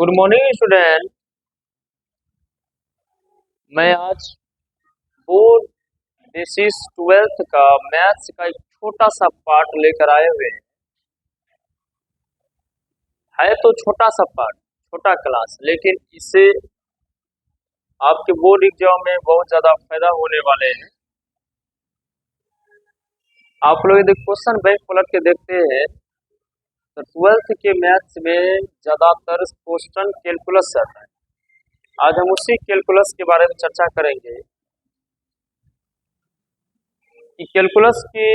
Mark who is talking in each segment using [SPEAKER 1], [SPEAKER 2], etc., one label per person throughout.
[SPEAKER 1] Good morning student. मैं आज board basis 12th का मैथ्स का एक छोटा सा पार्ट लेकर आए हुए हैं। है तो छोटा सा पार्ट, छोटा क्लास, लेकिन इससे आपके बोर्ड एग्जाम में बहुत ज्यादा फायदा होने वाले हैं। आप लोग यदि क्वेश्चन बैंक पलट के देखते हैं तो 12th के मैथ्स में ज्यादातर क्वेश्चन कैलकुलस आता है। आज हम उसी कैलकुलस के बारे में चर्चा करेंगे कि कैलकुलस के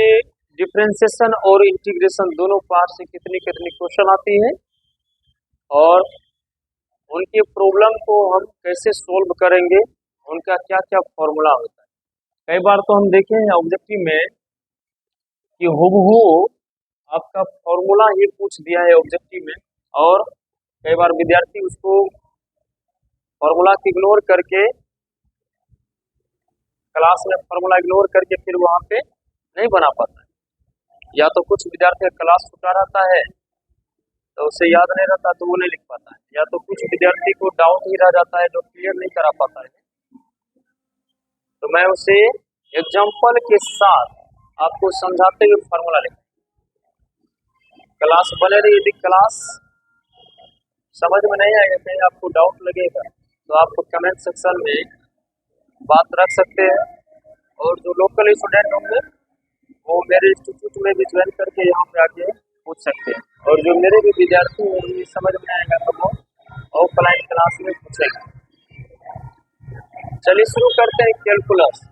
[SPEAKER 1] डिफरेंशिएशन और इंटीग्रेशन दोनों पार्ट से कितनी कितनी क्वेश्चन आती है और उनके प्रॉब्लम को हम कैसे सोल्व करेंगे, उनका क्या क्या फॉर्मूला होता है। कई बार तो हम देखे हैं ऑब्जेक्टिव में कि हूबहू आपका फॉर्मूला ही पूछ दिया है ऑब्जेक्टिव में, और कई बार विद्यार्थी उसको फॉर्मूला को इग्नोर करके, क्लास में फॉर्मूला इग्नोर करके फिर वहां पे नहीं बना पाता है। या तो कुछ विद्यार्थी का क्लास छुटा रहता है तो उसे याद नहीं रहता तो वो नहीं लिख पाता है, या तो कुछ विद्यार्थी को डाउट ही रह जाता है जो क्लियर नहीं करा पाता है। तो मैं उसे एग्जाम्पल के साथ आपको समझाते हुए फॉर्मूला लिख, क्लास बने रही। यदि क्लास समझ में नहीं आएगा, कहीं आपको डाउट लगेगा तो आप कमेंट सेक्शन में बात रख सकते हैं, और जो लोकल स्टूडेंट होंगे वो मेरे इंस्टीट्यूट में भी ज्वाइन करके यहाँ पे आके पूछ सकते हैं, और जो मेरे भी विद्यार्थी हैं उन्हें समझ में आएगा तो वो ऑफलाइन क्लास में पूछेंगे। चलिए शुरू करते हैं कैलकुलस।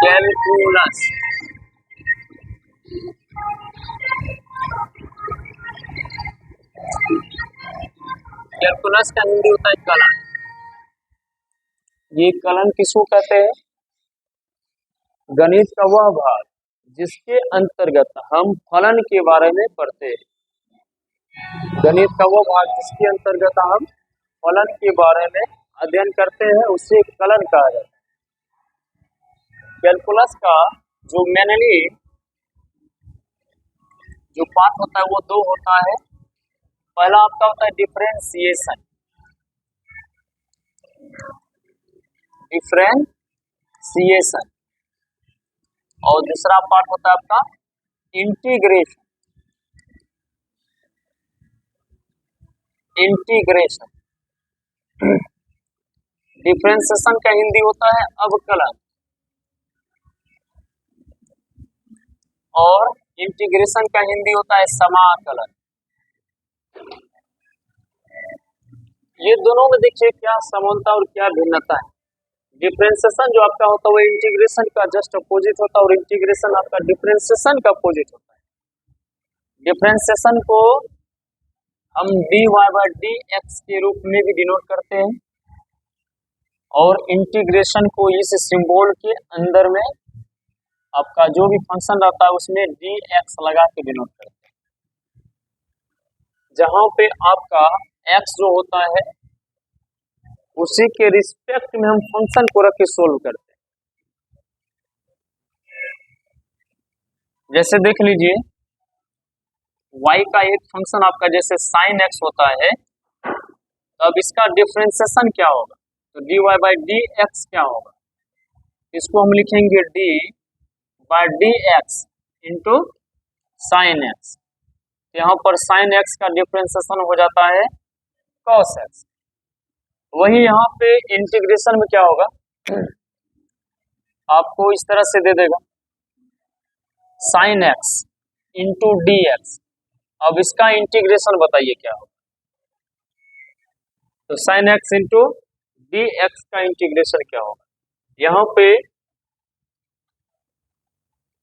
[SPEAKER 1] कैलकुलस कैलकुलस का हिंदी होता है कलन। ये कलन किसको कहते हैं? गणित का वह भाग जिसके अंतर्गत हम फलन के बारे में पढ़ते हैं। गणित का वह भाग जिसके अंतर्गत हम फलन के बारे में अध्ययन करते हैं उसे कलन कहा जाता है। कैलकुलस का जो मेनली जो पार्ट होता है वो दो होता है। पहला आपका होता है डिफरेंशिएशन, डिफरेंशिएशन, और दूसरा पार्ट होता है आपका इंटीग्रेशन। इंटीग्रेशन डिफरेंशिएशन का हिंदी होता है अवकलन, और इंटीग्रेशन का हिंदी होता है समाकलन। ये दोनों में देखिए क्या समानता और क्या भिन्नता है। डिफरेंशिएशन जो आपका होता है वो इंटीग्रेशन का जस्ट अपोजिट होता है, और इंटीग्रेशन आपका डिफरेंशिएशन का अपोजिट होता है। डिफरेंशिएशन को हम dy/dx के रूप में भी डिनोट करते हैं, और इंटीग्रेशन को इस सिंबल के अंदर में आपका जो भी फंक्शन रहता है उसमें dx लगा के डिनोट करते हैं, जहां पे आपका x जो होता है उसी के रिस्पेक्ट में हम फंक्शन को रख के सोल्व करते हैं। जैसे देख लीजिए y का एक फंक्शन आपका जैसे sin x होता है, तो अब इसका डिफरेंशिएशन क्या होगा, तो dy/dx क्या होगा, इसको हम लिखेंगे d/dx इंटू साइन एक्स। यहाँ पर साइन एक्स का डिफरेंशिएशन हो जाता है cos x। वही यहाँ पे इंटीग्रेशन में क्या होगा, आपको इस तरह से दे देगा sine x into D x. अब इसका इंटीग्रेशन बताइए क्या होगा, तो sine x into D x का इंटीग्रेशन क्या होगा। यहाँ पे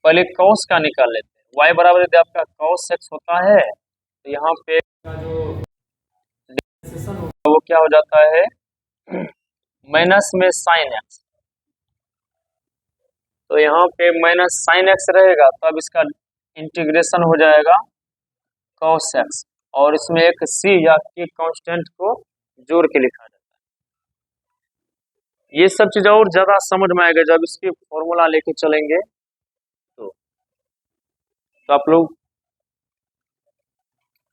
[SPEAKER 1] पहले cos का निकाल लेते हैं। y बराबर यदि आपका cos x होता है तो यहाँ पे जो डिफरेंशिएशन होगा वो क्या हो जाता है माइनस में साइन एक्स, तो यहाँ पे माइनस साइन एक्स रहेगा, तो अब इसका इंटीग्रेशन हो जाएगा cos x, और इसमें एक c या k कांस्टेंट को जोड़ के लिखा जाता है। ये सब चीज और ज्यादा समझ में आएगा जब इसके फॉर्मूला लेके चलेंगे। तो तो आप लोग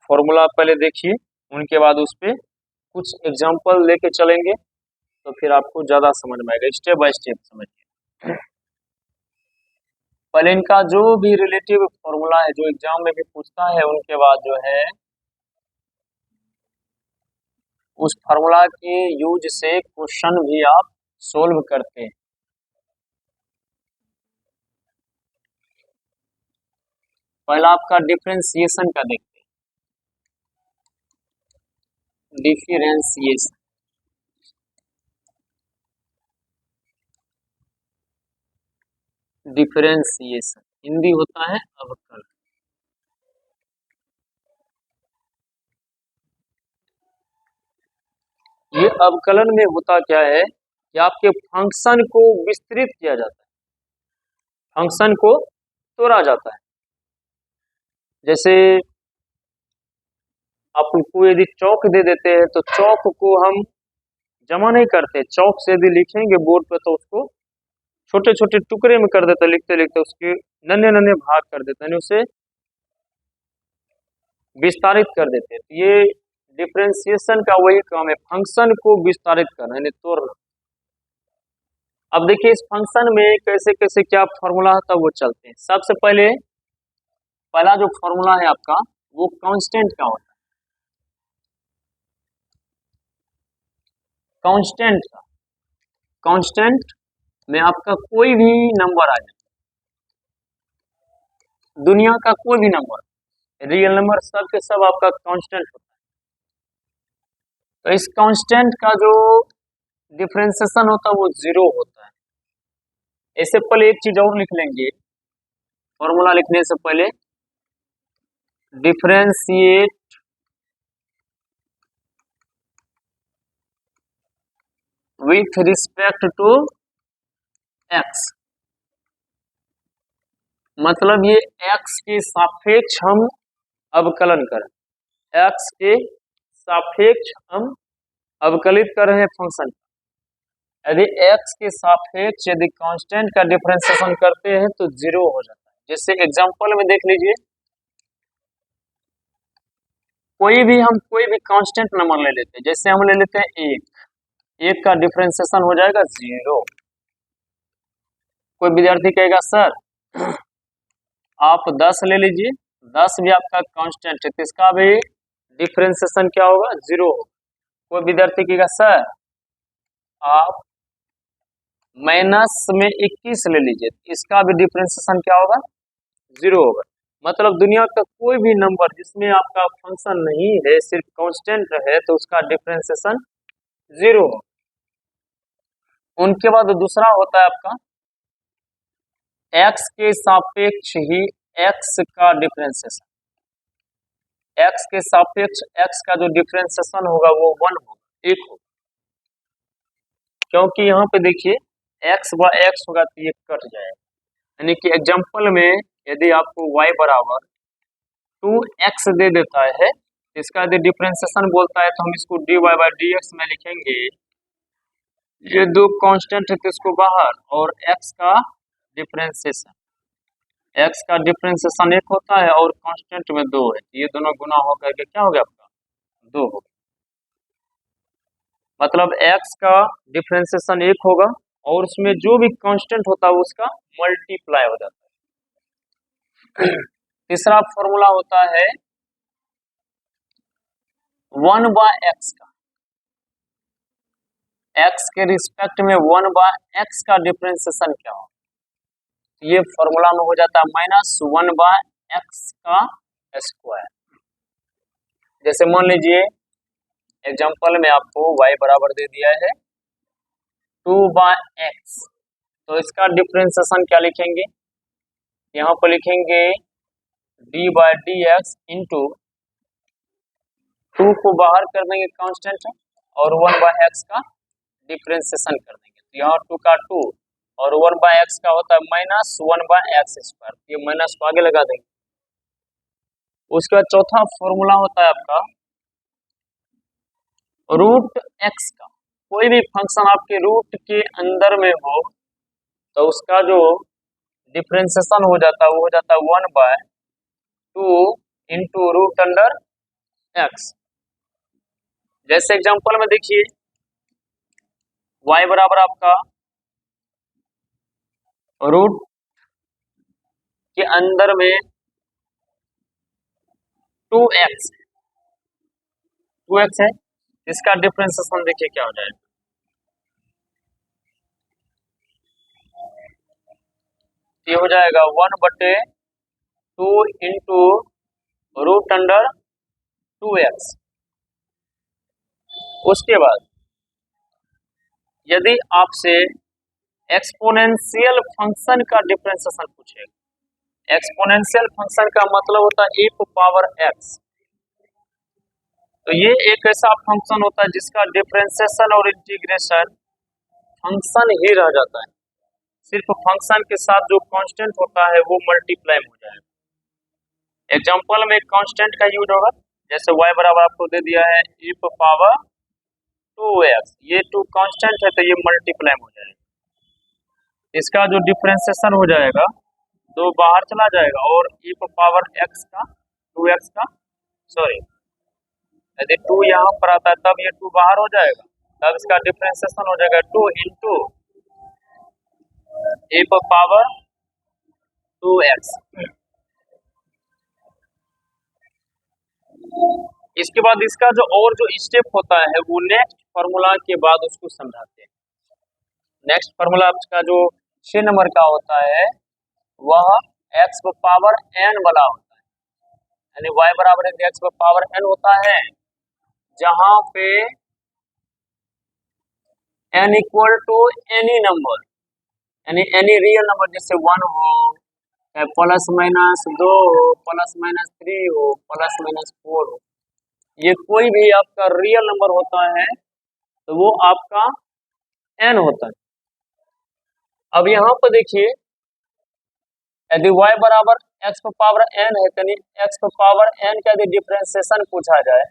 [SPEAKER 1] फॉर्मूला पहले देखिए, उनके बाद उस पर कुछ एग्जाम्पल लेके चलेंगे तो फिर आपको ज़्यादा समझ में आएगा, स्टेप बाय स्टेप समझिए। पहले इनका जो भी रिलेटिव फॉर्मूला है जो एग्जाम में भी पूछता है, उनके बाद जो है उस फार्मूला के यूज से क्वेश्चन भी आप सोल्व करते हैं। पहला आपका डिफरेंशिएशन का देखते हैं, डिफरेंशिएशन। डिफरेंशिएशन हिंदी होता है अवकलन। ये अवकलन में होता क्या है कि आपके फंक्शन को विस्तृत किया जाता है, फंक्शन को तोड़ा जाता है। जैसे आपको यदि चौक दे देते हैं तो चौक को हम जमा नहीं करते, चौक से यदि लिखेंगे बोर्ड पर तो उसको छोटे छोटे टुकड़े में कर देते, लिखते लिखते उसके नन्हे नन्हे भाग कर देते हैं, उसे विस्तारित कर देते हैं। तो ये डिफरेंशिएशन का वही काम है, फंक्शन को विस्तारित करना यानी तोड़ना। अब देखिए इस फंक्शन में कैसे कैसे क्या फॉर्मूला है तब वो चलते हैं। सबसे पहले पहला जो फॉर्मूला है आपका वो कांस्टेंट का होता है, कांस्टेंट का। कांस्टेंट में आपका कोई भी नंबर आ जाए, दुनिया का कोई भी नंबर, रियल नंबर सब के सब आपका कांस्टेंट होता है। तो इस कांस्टेंट का जो डिफरेंशिएशन होता है वो 0 होता है। इससे पहले एक चीज और लिख लेंगे, फॉर्मूला लिखने से पहले differentiate with respect to X, मतलब ये एक्स के सापेक्ष हम अवकलन करें, एक्स के सापेक्ष हम अवकलित कर रहे हैं फंक्शन। यदि एक्स के सापेक्ष यदि कांस्टेंट का डिफरेंशिएशन करते हैं तो 0 हो जाता है। जैसे एग्जांपल में देख लीजिए, कोई भी कांस्टेंट नंबर ले लेते हैं, जैसे हम ले लेते हैं 1 का डिफरेंशिएशन हो जाएगा 0। कोई विद्यार्थी कहेगा सर आप 10 ले लीजिए, 10 भी आपका कांस्टेंट है तो इसका भी डिफरेंशिएशन क्या होगा 0 होगा। कोई विद्यार्थी कहेगा सर आप माइनस में 21 ले लीजिए, इसका भी डिफरेंशिएशन क्या होगा 0 होगा। मतलब दुनिया का कोई भी नंबर जिसमें आपका फंक्शन नहीं है, सिर्फ कांस्टेंट है, तो उसका डिफरेंशिएशन 0 होगा। उनके बाद दूसरा होता है आपका एक्स के सापेक्ष ही एक्स का डिफरेंशिएशन, एक्स के सापेक्ष एक्स का जो डिफरेंशिएशन होगा वो 1 होगा, 1 होगा। क्योंकि यहाँ पे देखिए एक्स व एक्स होगा तो ये कट जाएगा, यानी कि एग्जांपल में यदि आपको y बराबर 2x दे देता है, इसका यदि डिफरेंशिएशन बोलता है तो हम इसको dy बाई dx में लिखेंगे। ये दो कांस्टेंट है तो इसको बाहर, और x का डिफरेंशिएशन, x का डिफरेंशिएशन 1 होता है और कांस्टेंट में 2 है, ये दोनों गुना होकर के क्या हो गया आपका 2 होगा। मतलब x का डिफरेंशिएशन 1 होगा और उसमें जो भी कांस्टेंट होता है उसका मल्टीप्लाई हो जाता है। तीसरा फॉर्मूला होता है 1/x का, x के रिस्पेक्ट में 1/x का डिफरेंशिएशन क्या हो, ये फॉर्मूला में हो जाता है -1/x का स्क्वायर। जैसे मान लीजिए एग्जांपल में आपको y बराबर दे दिया है 2/x, तो इसका डिफरेंशिएशन क्या लिखेंगे, यहाँ पर लिखेंगे d/dx इंटू 2 को बाहर कर देंगे कांस्टेंट और 1/x का डिफरेंशिएशन कर देंगे, तो यहाँ 2 का 2 और 1/x का होता है -1/x², ये माइनस को आगे लगा देंगे। उसके बाद चौथा फॉर्मूला होता है आपका रूट x का। कोई भी फंक्शन आपके रूट के अंदर में हो तो उसका जो डिफरेंशिएशन हो जाता है वो हो जाता है 1/√x²। 2 into root under X. जैसे एग्जांपल में देखिए y बराबर आपका रूट के अंदर में 2x है, इसका डिफरेंशिएशन देखिए क्या हो जाएगा। ये हो जाएगा 1/2 इंटू रूट अंडर 2x। उसके बाद यदि आपसे एक्सपोनेंशियल फंक्शन का डिफरेंशिएशन पूछेगा, एक्सपोनेंशियल फंक्शन का मतलब होता है e पावर x। तो ये एक ऐसा फंक्शन होता है जिसका डिफरेंशिएशन और इंटीग्रेशन फंक्शन ही रह जाता है, सिर्फ फंक्शन के साथ जो कांस्टेंट होता है वो मल्टीप्लाई हो जाएगा। एग्जांपल में कांस्टेंट का यूज होगा, जैसे y बराबर आपको दे दिया है e पावर 2x, ये 2 कांस्टेंट है तो ये मल्टीप्लाई हो जाएगा। इसका जो डिफरेंशिएशन हो जाएगा 2 बाहर चला जाएगा और e पावर x का 2x का सॉरी यदि 2 यहाँ पर आता है तब ये 2 बाहर हो जाएगा, तब इसका डिफरेंशिएशन हो जाएगा 2 इंटू e पावर 2x। इसके बाद इसका जो और जो स्टेप होता है वो नेक्स्ट फार्मूला के बाद उसको समझाते हैं। नेक्स्ट फार्मूला आपका जो 6 नंबर का होता है वह x पावर n वाला होता है, यानी y बराबर x पावर n होता है, जहां पे n equal to any number, यानी एनी रियल नंबर, जैसे 1 हो, प्लस माइनस 2 हो, प्लस माइनस 3 हो, प्लस माइनस 4 हो, ये कोई भी आपका रियल नंबर होता है तो वो आपका n होता है। अब यहाँ पर देखिए यदि y बराबर x पावर n है, यानी x पावर n का यदि डिफरेंशिएशन पूछा जाए,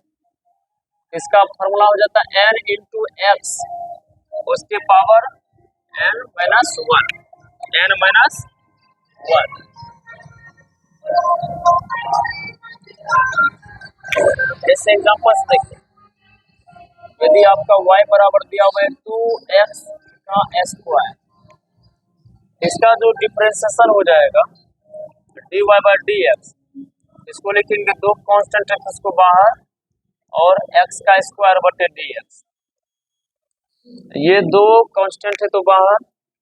[SPEAKER 1] इसका फॉर्मूला हो जाता है n इंटू एक्स उसके power n minus 1, n minus 1। जैसे एग्जांपल देखिए, यदि आपका y बराबर दिया हुआ है 2x का स्क्वायर, इसका जो डिफरेंशिएशन हो जाएगा dy बाई डी एक्स, इसको लिखेंगे 2 कांस्टेंट एक्स को बाहर और x का स्क्वायर बटे डी एक्स, ये 2 कांस्टेंट है तो बाहर,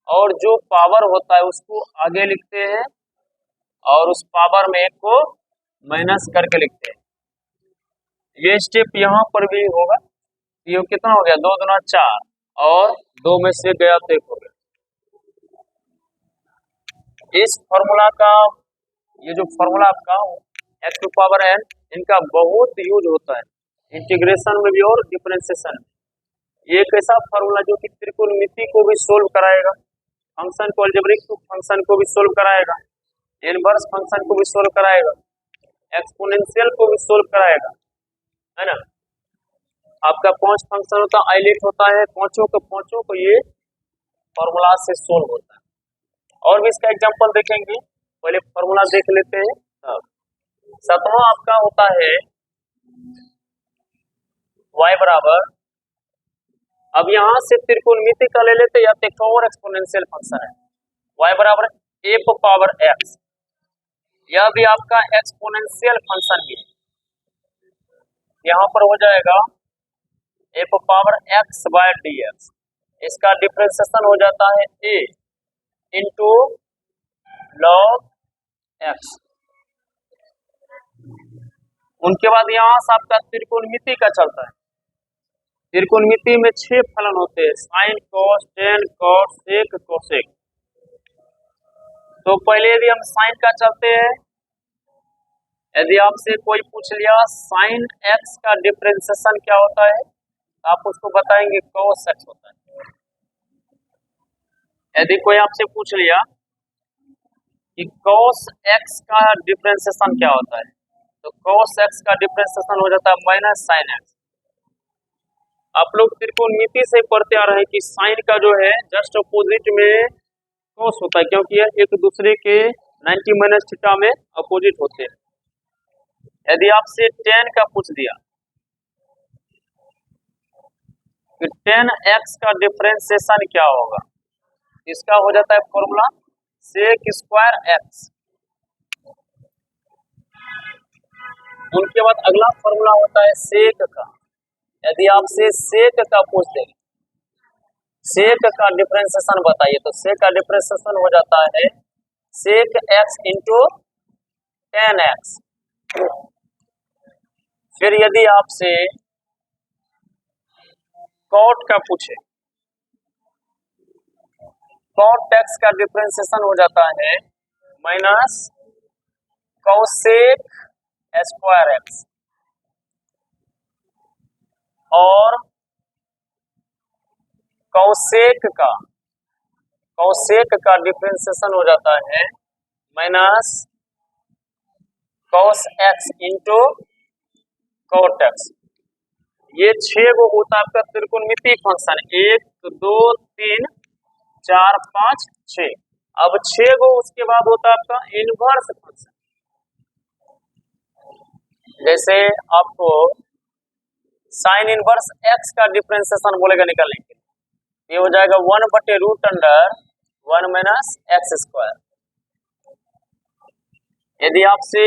[SPEAKER 1] और जो पावर होता है उसको आगे लिखते हैं और उस पावर में एक को माइनस करके लिखते हैं। ये स्टेप यहाँ पर भी होगा। ये कितना हो गया, 2 दूना 4 और 2 में से गया तो 1 हो गया। इस फॉर्मूला का ये जो फॉर्मूला आपका x टू पावर n, इनका बहुत यूज होता है इंटीग्रेशन में भी और डिफरेंशिएशन में। ये एक ऐसा फॉर्मूला जो कि त्रिकोणमिति को भी सोल्व कराएगा, फंक्शन को अलजेब्रिक फंक्शन को भी सोल्व कराएगा, इनवर्स फंक्शन को भी सोल्व कराएगा, एक्सपोनेंशियल को भी सोल्व कराएगा, है ना। आपका 5 फंक्शन होता है, आइलेट होता है, पांचों को ये फॉर्मूला से सोल्व होता है। और भी इसका एग्जांपल देखेंगे, पहले फॉर्मूला देख लेते हैं। 7वां आपका होता है y बराबर, अब यहां से त्रिकोणमिति का ले लेते या तो एक और एक्सपोनेंशियल फंक्शन है, y बराबर a पावर x, यह भी आपका एक्सपोनेंशियल फंक्शन ही है। यहाँ पर हो जाएगा a power x by D X, इसका डिफरेंशिएशन हो जाता है a इंटू लॉग x। उनके बाद यहाँ से आपका त्रिकोणमिति का चलता है, त्रिकोणमिति में 6 फलन होते हैं, साइन, कॉस, टेन, कॉस, सेक, कोसेक। तो पहले यदि हम साइन का चलते हैं, यदि आपसे कोई पूछ लिया साइन x का डिफरेंशिएशन क्या होता है, आप उसको बताएंगे कॉस x होता है। यदि कोई आपसे पूछ लिया कि कॉस x का डिफरेंशिएशन क्या होता है, तो कॉस x का डिफरेंशिएशन हो जाता है माइनस साइन x। आप लोग त्रिकोणमिति से पढ़ते आ रहे हैं कि साइन का जो है जस्ट अपोजिट में कॉस होता है, क्योंकि यह एक दूसरे के 90 माइनस थीटा में अपोजिट होते हैं। यदि आपसे tan का पूछ दिया कि tan x का डिफरेंशिएशन क्या होगा, इसका हो जाता है फॉर्मूला sec स्क्वायर x। उनके बाद अगला फॉर्मूला होता है sec का। यदि आपसे sec का पूछ देंगे, sec का डिफरेंशिएशन बताइए, तो sec का डिफरेंशिएशन हो जाता है sec x into tan x। फिर यदि आपसे cot का पूछे, cot x का डिफरेंशिएशन हो जाता है माइनस cosec स्क्वायर x, और cosec का डिफरेंशिएशन हो जाता है minus cos x into cot x। ये 6 गो होता है आपका त्रिकोणमितीय फंक्शन, 1 2 3 4 5 6। अब 6 गो उसके बाद होता है आपका इनवर्स फंक्शन। जैसे आपको साइन इनवर्स x का डिफरेंशिएशन बोलेगा निकालने के लिए, ये हो जाएगा 1/√1 माइनस एक्स स्क्वायर। यदि आपसे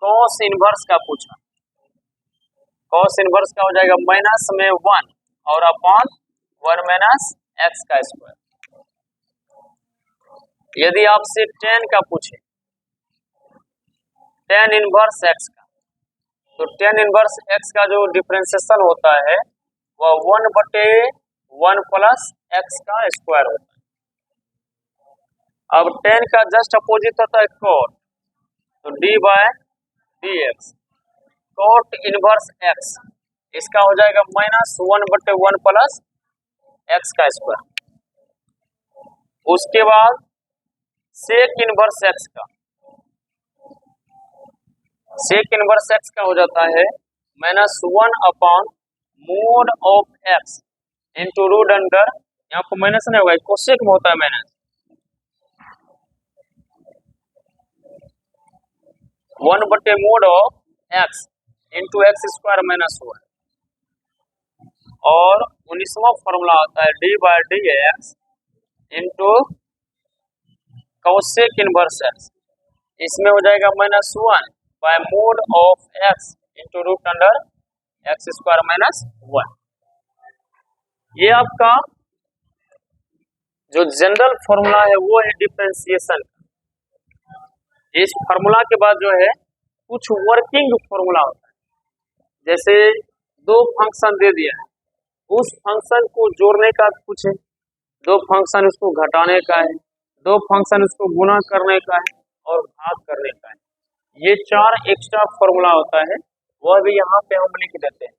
[SPEAKER 1] cos इनवर्स का पूछा, cos इनवर्स का हो जाएगा माइनस में 1 और अपॉन 1 माइनस एक्स का स्क्वायर। यदि आपसे tan का पूछे, tan इनवर्स x का, तो tan इनवर्स x का जो डिफरेंशिएशन होता है वह 1/1 प्लस एक्स का स्क्वायर होता है। अब tan का जस्ट अपोजिट होता है cot, तो d/dx cot इनवर्स x, इसका हो जाएगा माइनस 1/1 प्लस एक्स का स्क्वायर। उसके बाद सेक इनवर्स एक्स का, सेक इनवर्स एक्स का हो जाता है minus 1 upon mod of X into root under, यहाँ पर माइनस नहीं होगा, कोसेक में होता है minus 1/mod of X into X square minus 1। और 19वां फॉर्मूला आता है d/dx into cosec inverse x, इसमें हो जाएगा minus 1 by mod of X into root under X square minus 1। ये आपका जो जनरल फॉर्मूला है वो है डिफरेंशिएशन। इस फॉर्मूला के बाद जो है कुछ वर्किंग फॉर्मूला होता है। जैसे दो फंक्शन दे दिया है, उस फंक्शन को जोड़ने का कुछ है, दो फंक्शन उसको घटाने का है, दो फंक्शन उसको गुणा करने का है और भाग करने का है। ये 4 एक्स्ट्रा फॉर्मूला होता है, वह भी यहाँ पे हम लिख देते हैं।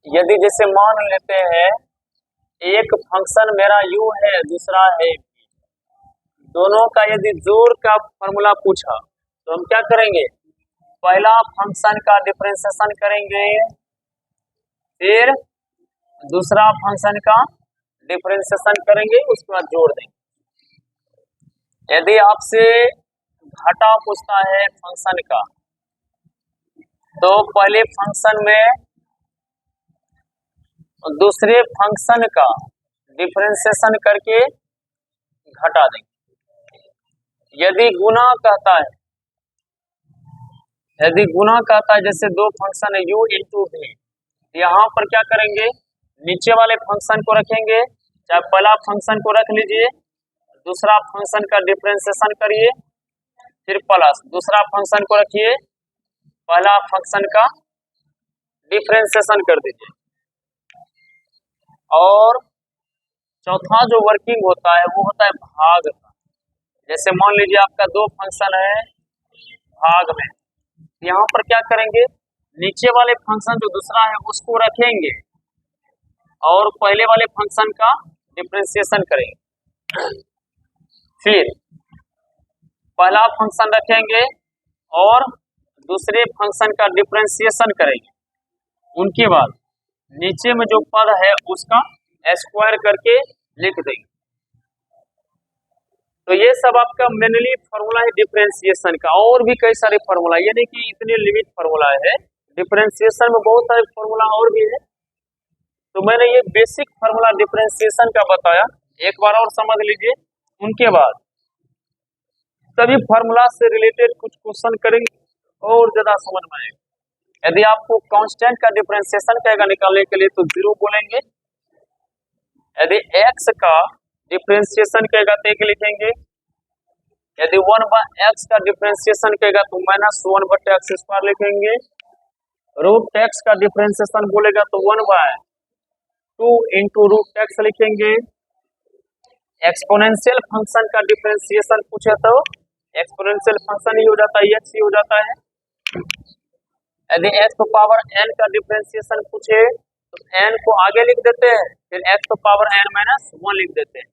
[SPEAKER 1] यदि जैसे मान लेते हैं एक फंक्शन मेरा u है, दूसरा है v, दोनों का यदि जोड़ का फॉर्मूला पूछा तो हम क्या करेंगे, पहला फंक्शन का डिफरेंशिएशन करेंगे, फिर दूसरा फंक्शन का डिफरेंशिएशन करेंगे, उसके बाद जोड़ देंगे। यदि आपसे घटा पूछता है फंक्शन का, तो पहले फंक्शन में दूसरे फंक्शन का डिफरेंशिएशन करके घटा देंगे। यदि गुणा कहता है, यदि गुणा कहता है, जैसे दो फंक्शन है u इंटू v, यहाँ पर क्या करेंगे, नीचे वाले फंक्शन को रखेंगे, चाहे पहला फंक्शन को रख लीजिए, दूसरा फंक्शन का डिफरेंशिएशन करिए, फिर प्लस दूसरा फंक्शन को रखिए, पहला फंक्शन का डिफरेंशिएशन कर दीजिए। और चौथा जो वर्किंग होता है वो होता है भाग का। जैसे मान लीजिए आपका दो फंक्शन है भाग में, यहाँ पर क्या करेंगे, नीचे वाले फंक्शन जो दूसरा है उसको रखेंगे और पहले वाले फंक्शन का डिफरेंशिएशन करेंगे, फिर पहला फंक्शन रखेंगे और दूसरे फंक्शन का डिफरेंशिएशन करेंगे, उनके बाद नीचे में जो पद है उसका स्क्वायर करके लिख देंगे। तो ये सब आपका मेनली फॉर्मूला है डिफरेंशिएशन का। और भी कई सारे फॉर्मूला, ये नहीं कि इतने लिमिट फॉर्मूला है, डिफरेंशिएशन में बहुत सारे फॉर्मूला और भी है। तो मैंने ये बेसिक फॉर्मूला डिफरेंशिएशन का बताया, एक बार और समझ लीजिए। उनके बाद सभी फॉर्मूला से रिलेटेड कुछ क्वेश्चन करेंगे और ज्यादा समझ में आएगा। यदि आपको कांस्टेंट का डिफरेंशिएशन कहेगा निकालने के लिए तो 0 बोलेंगे। यदि x का डिफरेंशिएशन कहेगा तो एक लिखेंगे। यदि 1/x का डिफरेंशिएशन कहेगा तो -1/x² लिखेंगे। रूट x का डिफरेंशिएशन बोलेगा तो 1/2 इंटू रूट x लिखेंगे। एक्सपोनेंशियल फंक्शन का डिफरेंशिएशन पूछे तो एक्सपोनेंशियल फंक्शन ही हो जाता है, x ही हो जाता है। यदि x पावर n का डिफरेंशिएशन पूछे तो n को आगे लिख देते हैं, फिर x पावर n -1 लिख देते हैं।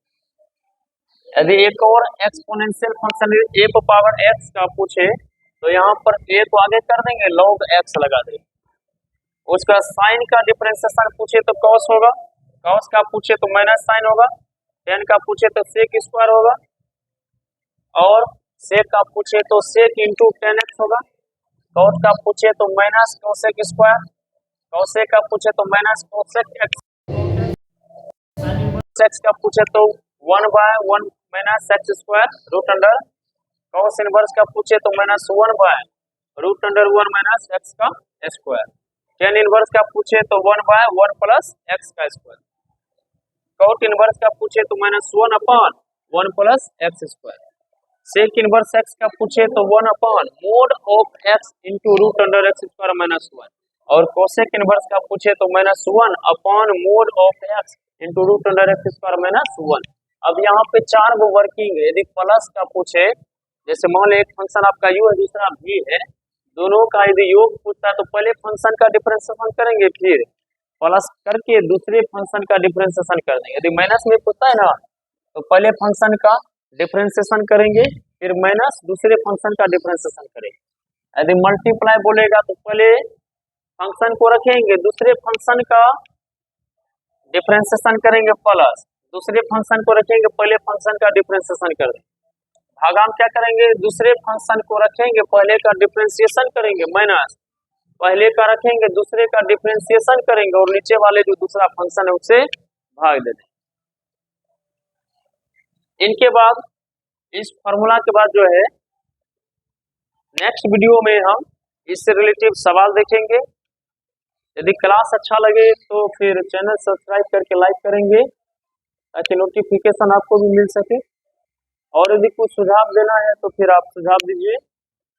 [SPEAKER 1] यदि एक और exponential function a power x का पूछे तो यहाँ पर a को आगे कर देंगे, log x लगा देंगे। उसका साइन का डिफरेंशिएशन पूछे तो cos होगा, cos का पूछे तो माइनस साइन होगा, tan का पूछे तो sec स्क्वायर होगा, और sec का पूछे तो sec इंटू tan x होगा। cot का पूछे तो माइनस cosec स्क्वायर, cosec का पूछे तो माइनस cosec x, x का पूछे तो 1/1 minus x square root under, cos inverse का पूछे तो -1/√1 माइनस x का स्क्वायर, tan इनवर्स का पूछे तो 1/1 प्लस x का स्क्वायर, cot इनवर्स का पूछे तो -1/1 plus x square, sec inverse x का पूछे तो 1/mod of x into root under x square -1, और cosec इनवर्स का पूछे तो -1/mod of x into root under x square -1। अब यहाँ पे 4 गो वर्किंग है। यदि प्लस का पूछे, जैसे मान लो एक फंक्शन आपका u है दूसरा v है, दोनों का यदि योग पूछता है तो पहले फंक्शन का डिफरेंशिएशन करेंगे, फिर प्लस करके दूसरे फंक्शन का डिफरेंशिएशन कर देंगे। यदि माइनस में पूछता है ना तो पहले फंक्शन का डिफरेंशिएशन करेंगे, फिर माइनस दूसरे फंक्शन का डिफरेंशिएशन करेंगे। यदि मल्टीप्लाई बोलेगा तो पहले फंक्शन को रखेंगे, दूसरे फंक्शन का डिफरेंशिएशन करेंगे प्लस, दूसरे फंक्शन को रखेंगे, पहले फंक्शन का डिफरेंशिएशन कर देंगे। भागा हम क्या करेंगे, दूसरे फंक्शन को रखेंगे, पहले का डिफरेंशिएशन करेंगे माइनस, पहले का रखेंगे, दूसरे का डिफरेंशिएशन करेंगे, और नीचे वाले जो दूसरा फंक्शन है उससे भाग दे देंगे। इनके बाद इस फॉर्मूला के बाद जो है नेक्स्ट वीडियो में हम इससे रिलेटिव सवाल देखेंगे। यदि क्लास अच्छा लगे तो फिर चैनल सब्सक्राइब करके लाइक करेंगे ताकि नोटिफिकेशन आपको भी मिल सके, और यदि कुछ सुझाव देना है तो फिर आप सुझाव दीजिए,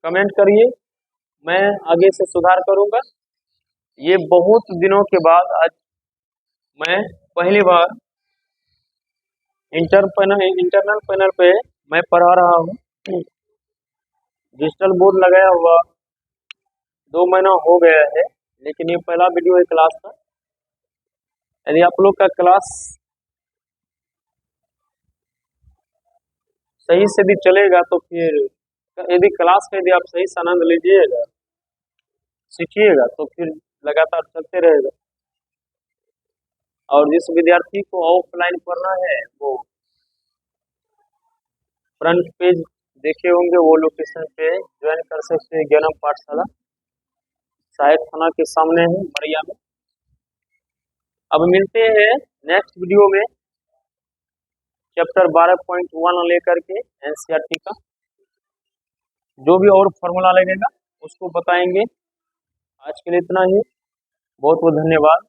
[SPEAKER 1] कमेंट करिए, मैं आगे से सुधार करूंगा। ये बहुत दिनों के बाद आज मैं पहली बार इंटरनल पैनल पे मैं पढ़ा रहा हूँ। डिजिटल बोर्ड लगाया हुआ 2 महीना हो गया है, लेकिन ये पहला वीडियो है क्लास का। यदि आप लोग का क्लास सही से भी चलेगा तो फिर यदि क्लास का यदि आप सही से आनंद लीजिएगा, सीखिएगा, तो फिर लगातार चलते रहेगा। और जिस विद्यार्थी को ऑफलाइन पढ़ना है वो फ्रंट पेज देखे होंगे, वो लोकेशन पे ज्वाइन कर सकते हैं। ज्ञानम पाठशाला सहायक थाना के सामने है बरिया में। अब मिलते हैं नेक्स्ट वीडियो में चैप्टर 12.1 लेकर के एनसीईआरटी का जो भी और फॉर्मूला लगेगा उसको बताएंगे। आज के लिए इतना ही, बहुत बहुत धन्यवाद।